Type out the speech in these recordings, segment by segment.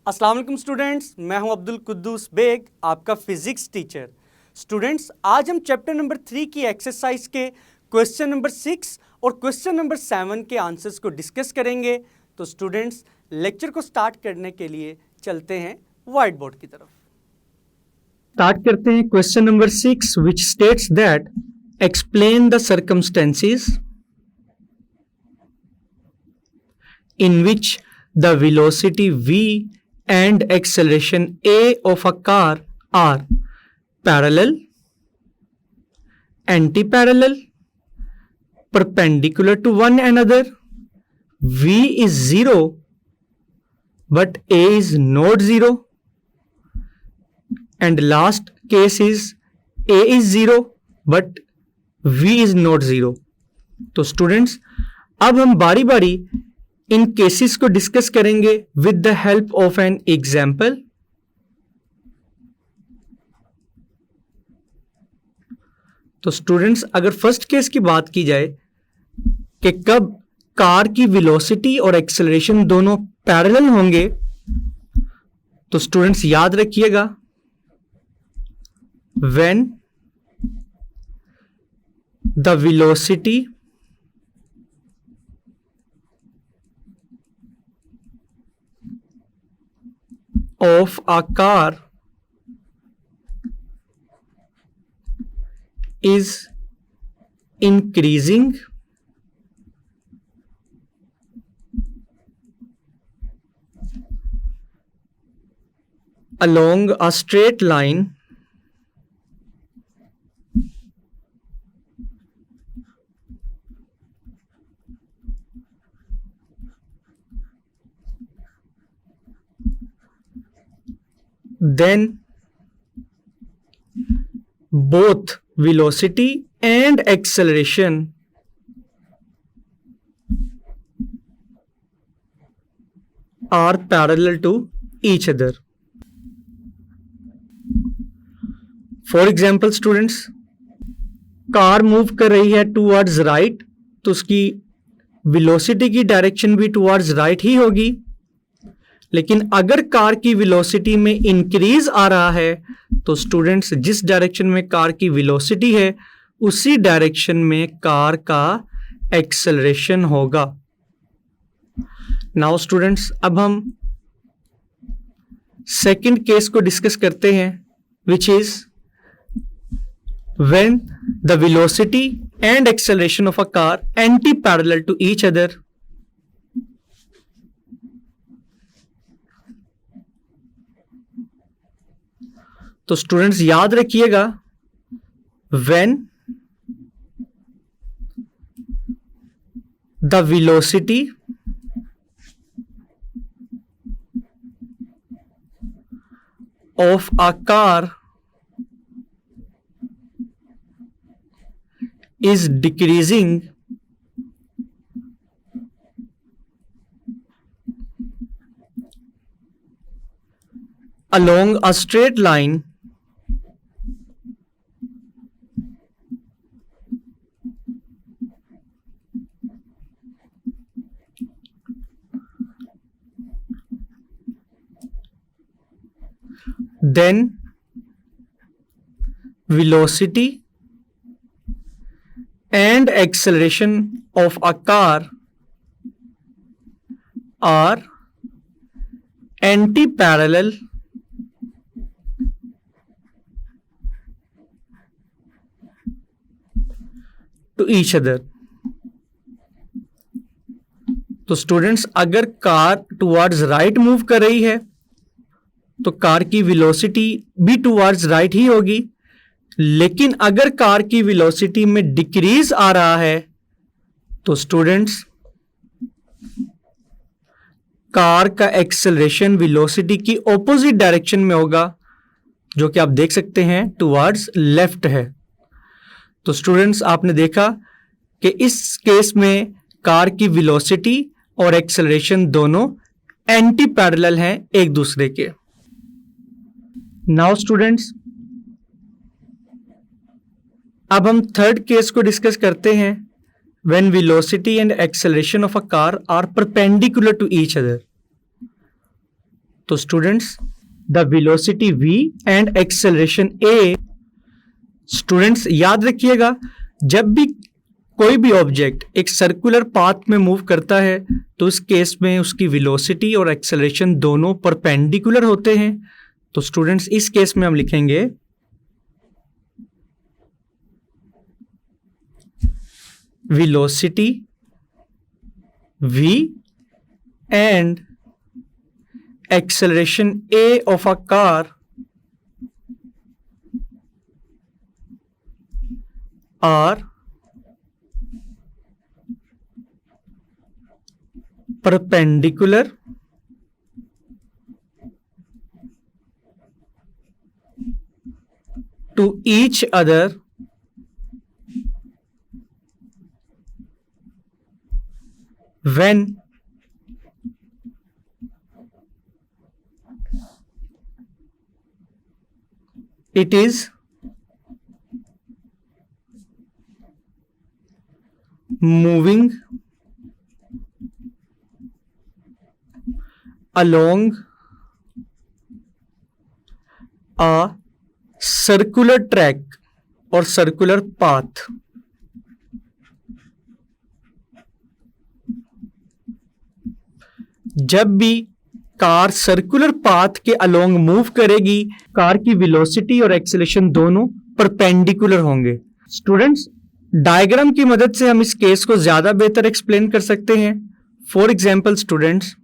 अस्सलाम वालेकुम स्टूडेंट्स, मैं हूं अब्दुल कुद्दूस बेग, आपका फिजिक्स टीचर। स्टूडेंट्स, आज हम चैप्टर नंबर 3 की एक्सरसाइज के क्वेश्चन नंबर 6 और क्वेश्चन नंबर 7 के आंसर्स को डिस्कस करेंगे। तो स्टूडेंट्स, लेक्चर को स्टार्ट करने के लिए चलते हैं व्हाइट बोर्ड की तरफ। स्टार्ट करते हैं question number 6 which states that explain the circumstances in which the velocity v and acceleration a of a car are parallel, anti-parallel, perpendicular to one another, v is 0 but a is not 0, and last case is a is 0 but v is not 0। तो students, अब हम बारी बारी इन cases को discuss करेंगे with the help of an example. तो students, अगर first case की बात की जाए कि कब कार की वेलोसिटी और एक्सेलरेशन दोनों पैरेलल होंगे, तो स्टूडेंट्स याद रखिएगा, when the velocity of a car is increasing along a straight line then both velocity and acceleration are parallel to each other। For example students, car move कर रही है towards right, तो उसकी velocity की direction भी towards right ही होगी। लेकिन अगर कार की वेलोसिटी में इंक्रीज आ रहा है, तो स्टूडेंट्स जिस डायरेक्शन में कार की वेलोसिटी है उसी डायरेक्शन में कार का एक्सेलरेशन होगा। नाउ स्टूडेंट्स, अब हम सेकंड केस को डिस्कस करते हैं, which is when the velocity and acceleration of a car anti parallel to each other. तो स्टूडेंट्स याद रखिएगा, when the velocity of a car is decreasing along a straight line then velocity and acceleration of a car are anti-parallel to each other। तो students, अगर car towards right move कर रही है तो car की velocity भी towards right ही होगी। लेकिन अगर कार की वेलोसिटी में डिक्रीज आ रहा है तो स्टूडेंट्स कार का एक्सेलरेशन वेलोसिटी की ऑपोजिट डायरेक्शन में होगा, जो कि आप देख सकते हैं टुवर्ड्स लेफ्ट है। तो स्टूडेंट्स, आपने देखा कि इस केस में कार की वेलोसिटी और एक्सेलरेशन दोनों एंटी पैरेलल हैं एक दूसरे के। नाउ स्टूडेंट्स, अब हम थर्ड केस को डिस्कस करते हैं, when velocity and acceleration of a car are perpendicular to each other। तो students the velocity v and acceleration a, students याद रखिएगा जब भी कोई भी ऑब्जेक्ट एक सर्कुलर पाथ में मूव करता है तो इस केस में उसकी वेलोसिटी और एक्सेलरेशन दोनों परपेंडिकुलर होते हैं। तो स्टूडेंट्स इस केस में हम लिखेंगे velocity v and acceleration a of a car are perpendicular to each other when it is moving along a circular track or circular path। जब भी कार सर्कुलर पाथ के अलोंग मूव करेगी, car की velocity और acceleration दोनों perpendicular होंगे। Students diagram की मदद से हम इस केस को ज्यादा बेहतर एक्सप्लेन कर सकते हैं। For example students,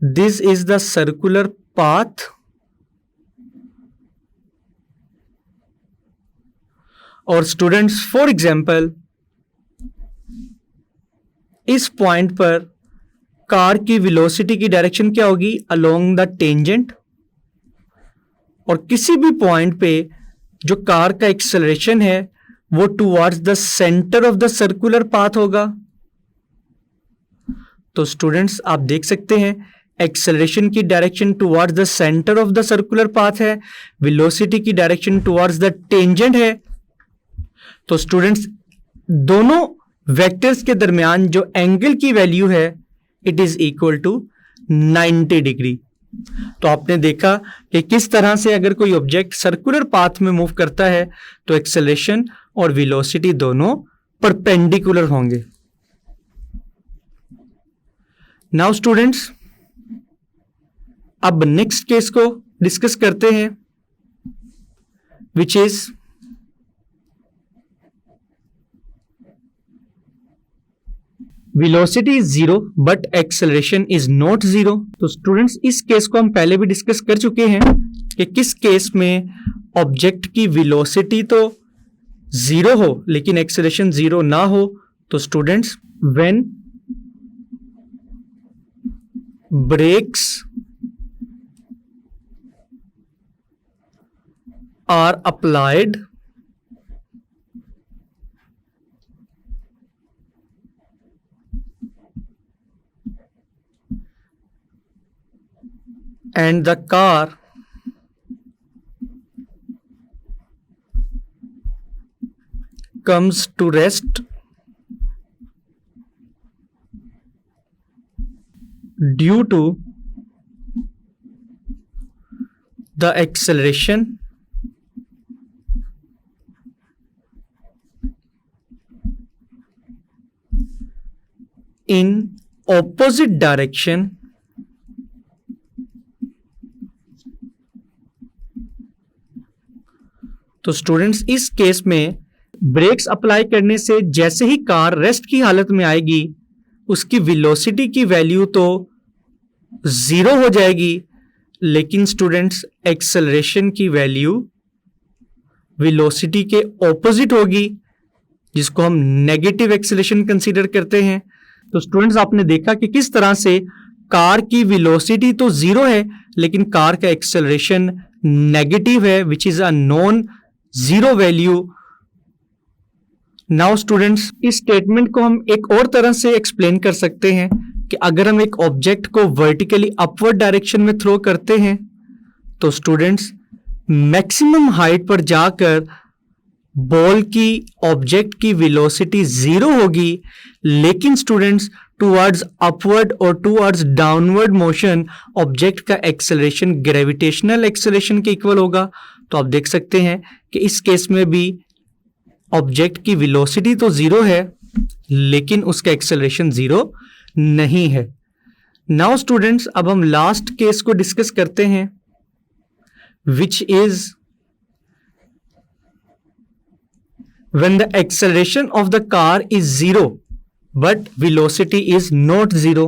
this is the circular path और स्टूडेंट्स फॉर एग्जाम्पल इस पॉइंट पर कार की वेलोसिटी की डायरेक्शन क्या होगी? Along the tangent. और किसी भी पॉइंट पे जो कार का एक्सेलरेशन है वो towards the centre of the circular path होगा। तो स्टूडेंट्स आप देख सकते हैं एक्सेलरेशन की direction towards the centre of the circular path है, वेलोसिटी की डायरेक्शन टुवर्ड्स द टेंजेंट है। तो स्टूडेंट्स दोनों वेक्टर्स के दरमियान जो एंगल की वैल्यू है it is equal to 90 degree. तो आपने देखा कि किस तरह से अगर कोई ऑब्जेक्ट सर्कुलर पाथ में मूव करता है तो एक्सेलरेशन और वेलोसिटी दोनों परपेंडिकुलर होंगे। नाउ स्टूडेंट्स अब नेक्स्ट केस को डिस्कस करते हैं which is velocity is zero but acceleration is not zero. तो स्टूडेंट्स इस केस को हम पहले भी डिस्कस कर चुके हैं कि किस केस में ऑब्जेक्ट की वेलोसिटी तो जीरो हो लेकिन एक्सेलरेशन जीरो ना हो। तो students when brakes are applied and the car comes to rest due to the acceleration in opposite direction तो स्टूडेंट्स इस केस में ब्रेक्स अप्लाई करने से जैसे ही कार रेस्ट की हालत में आएगी उसकी वेलोसिटी की वैल्यू तो जीरो हो जाएगी लेकिन स्टूडेंट्स एक्सेलरेशन की वैल्यू वेलोसिटी के ऑपोजिट होगी जिसको हम नेगेटिव एक्सेलरेशन कंसीडर करते हैं। तो स्टूडेंट्स आपने देखा कि किस तरह से कार की वेलोसिटी तो जीरो है लेकिन कार का एक्सेलरेशन नेगेटिव है which is a non zero value. Now students इस स्टेटमेंट को हम एक और तरह से एक्सप्लेन कर सकते हैं कि अगर हम एक ऑब्जेक्ट को वर्टिकली अपवर्ड डायरेक्शन में थ्रो करते हैं तो स्टूडेंट्स मैक्सिमम हाइट पर जाकर बॉल की ऑब्जेक्ट की वेलोसिटी 0 होगी, लेकिन स्टूडेंट्स टुवर्ड्स अपवर्ड और टुवर्ड्स डाउनवर्ड मोशन ऑब्जेक्ट का एक्सेलरेशन ग्रेविटेशनल एक्सेलरेशन के इक्वल होगा। तो आप देख सकते हैं कि इस केस में भी ऑब्जेक्ट की वेलोसिटी तो 0 है, लेकिन उसका एक्सेलरेशन 0 नहीं है। नाउ स्टूडेंट्स, अब हम लास्ट केस को डिस्कस करते हैं, which is when the acceleration of the car is 0 but velocity is not 0।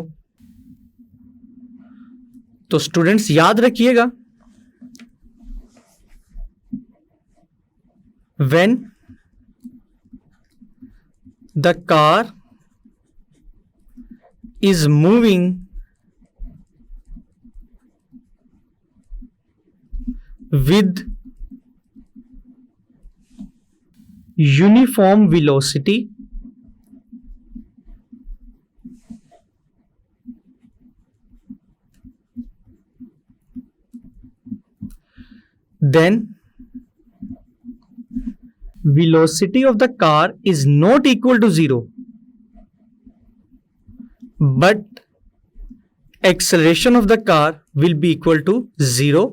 तो स्टूडेंट्स याद रखिएगा, when the car is moving with uniform velocity, then velocity of the car is not equal to 0 but acceleration of the car will be equal to 0।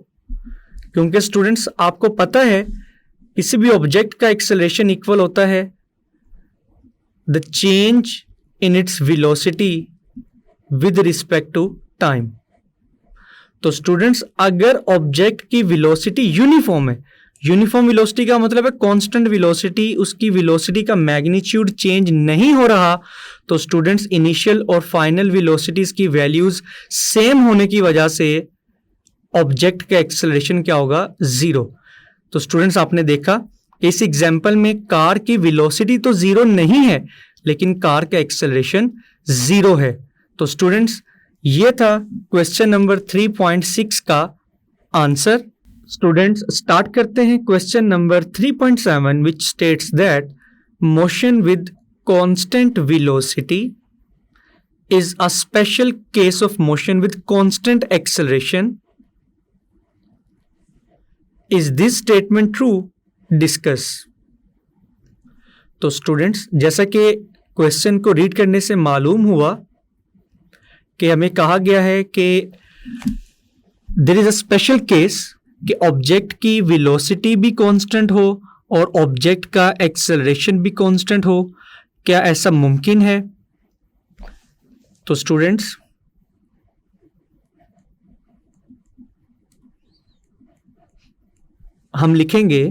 क्योंकि students आपको पता है किसी भी object का एक्सेलरेशन इक्वल होता है the change in its velocity with respect to time. तो स्टूडेंट्स, अगर ऑब्जेक्ट की वेलोसिटी यूनिफॉर्म है, यूनिफॉर्म वेलोसिटी का मतलब है कांस्टेंट वेलोसिटी, उसकी वेलोसिटी का मैग्नीट्यूड चेंज नहीं हो रहा, तो स्टूडेंट्स इनिशियल और फाइनल वेलोसिटीज की वैल्यूज सेम होने की वजह से ऑब्जेक्ट का एक्सेलरेशन क्या होगा? 0। तो स्टूडेंट्स, आपने देखा इस एग्जाम्पल में कार की वेलोसिटी तो 0 नहीं है, लेकिन कार का एक्सेलरेशन 0 है। तो स्टूडेंट्स, ये था क्वेश्चन नंबर 3.6 का आंसर। स्टूडेंट्स, स्टार्ट करते हैं question number 3.7 which states that motion with constant velocity is a special case of motion with constant acceleration. Is this statement true? Discuss। तो students, जैसा कि क्वेश्चन को read करने से मालूम हुआ कि हमें कहा गया है कि there is a special case कि ऑब्जेक्ट की वेलोसिटी भी कांस्टेंट हो और ऑब्जेक्ट का एक्सेलरेशन भी कांस्टेंट हो। क्या ऐसा मुमकिन है? तो स्टूडेंट्स, हम लिखेंगे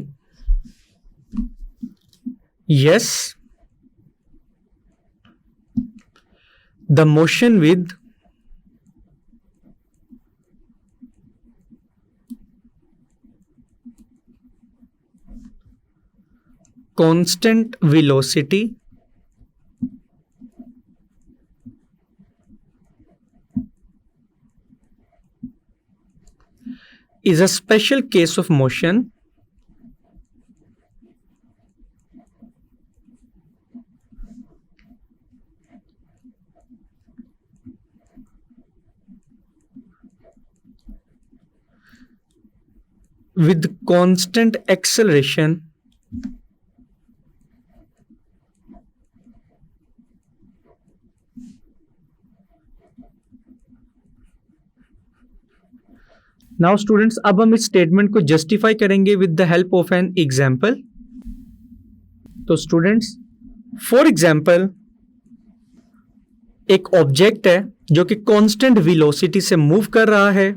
yes the motion with constant velocity is a special case of motion with constant acceleration now students, अब हम इस स्टेटमेंट को जस्टिफाई करेंगे with the help of an example. तो स्टूडेंट्स, फॉर एग्जाम्पल, एक ऑब्जेक्ट है जो कि कांस्टेंट वेलोसिटी से मूव कर रहा है,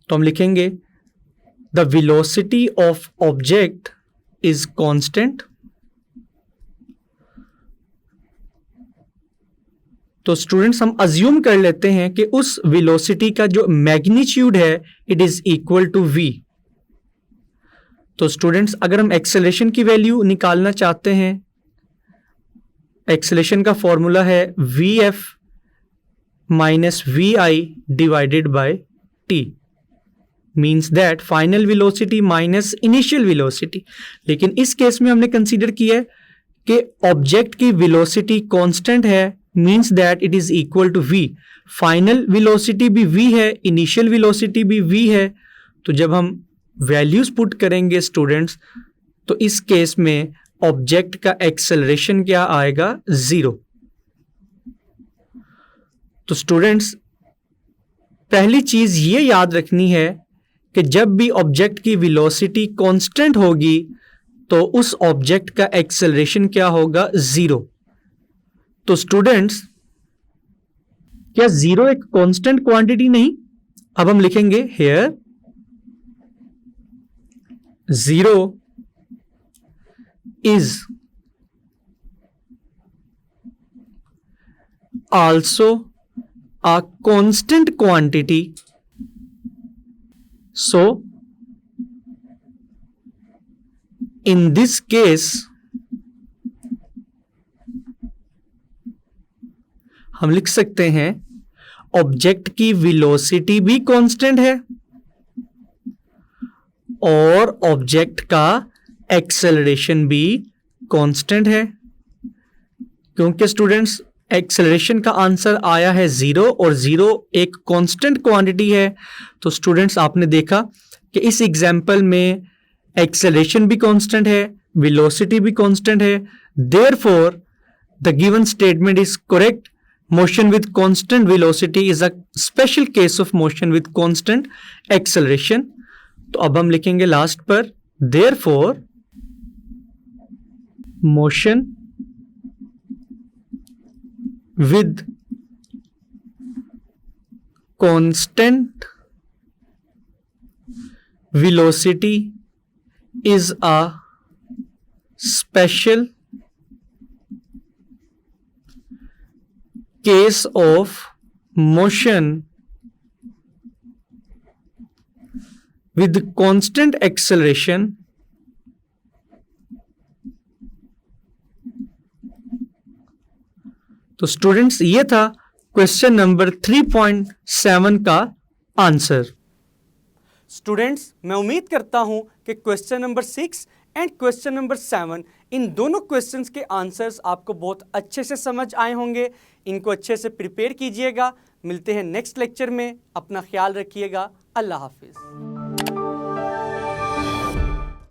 तो हम लिखेंगे the velocity of object is constant. तो स्टूडेंट्स, हम अज्यूम कर लेते हैं कि उस वेलोसिटी का जो मैग्नीट्यूड है it is equal to v। तो स्टूडेंट्स, अगर हम एक्सेलरेशन की वैल्यू निकालना चाहते हैं, एक्सेलरेशन का फॉर्मूला है vf minus vi divided by t, means that final velocity minus initial velocity. लेकिन इस केस में हमने कंसीडर किया है कि ऑब्जेक्ट की वेलोसिटी कांस्टेंट है, means that it is equal to v। Final velocity भी v है, इनिशियल वेलोसिटी भी v है। तो जब हम वैल्यूज पुट करेंगे स्टूडेंट्स, तो इस केस में ऑब्जेक्ट का एक्सेलरेशन क्या आएगा? 0। तो स्टूडेंट्स पहली चीज ये याद रखनी है कि जब भी ऑब्जेक्ट की वेलोसिटी कांस्टेंट होगी तो उस ऑब्जेक्ट का एक्सेलरेशन क्या होगा? 0। तो स्टूडेंट्स क्या 0 एक कांस्टेंट क्वांटिटी नहीं? अब हम लिखेंगे here 0 is also a constant quantity, so in this case हम लिख सकते हैं ऑब्जेक्ट की वेलोसिटी भी कांस्टेंट है और ऑब्जेक्ट का एक्सेलरेशन भी कांस्टेंट है, क्योंकि स्टूडेंट्स एक्सेलरेशन का आंसर आया है 0 और 0 एक कांस्टेंट क्वांटिटी है। तो स्टूडेंट्स आपने देखा कि इस एग्जांपल में एक्सेलरेशन भी कांस्टेंट है, वेलोसिटी भी कांस्टेंट है, therefore the given statement is correct. Motion with constant velocity is a special case of motion with constant acceleration. तो अब हम लिखेंगे लास्ट पर therefore motion with constant velocity is a special case of motion with constant acceleration तो students ये था question number 3.7 का answer. Students मैं उम्मीद करता हूं कि question number 6 and question number 7 इन दोनों क्वेश्चंस के आंसर्स आपको बहुत अच्छे से समझ आए होंगे। इनको अच्छे से प्रिपेयर कीजिएगा। मिलते हैं नेक्स्ट लेक्चर में। अपना ख्याल रखिएगा। अल्लाह हाफिज़।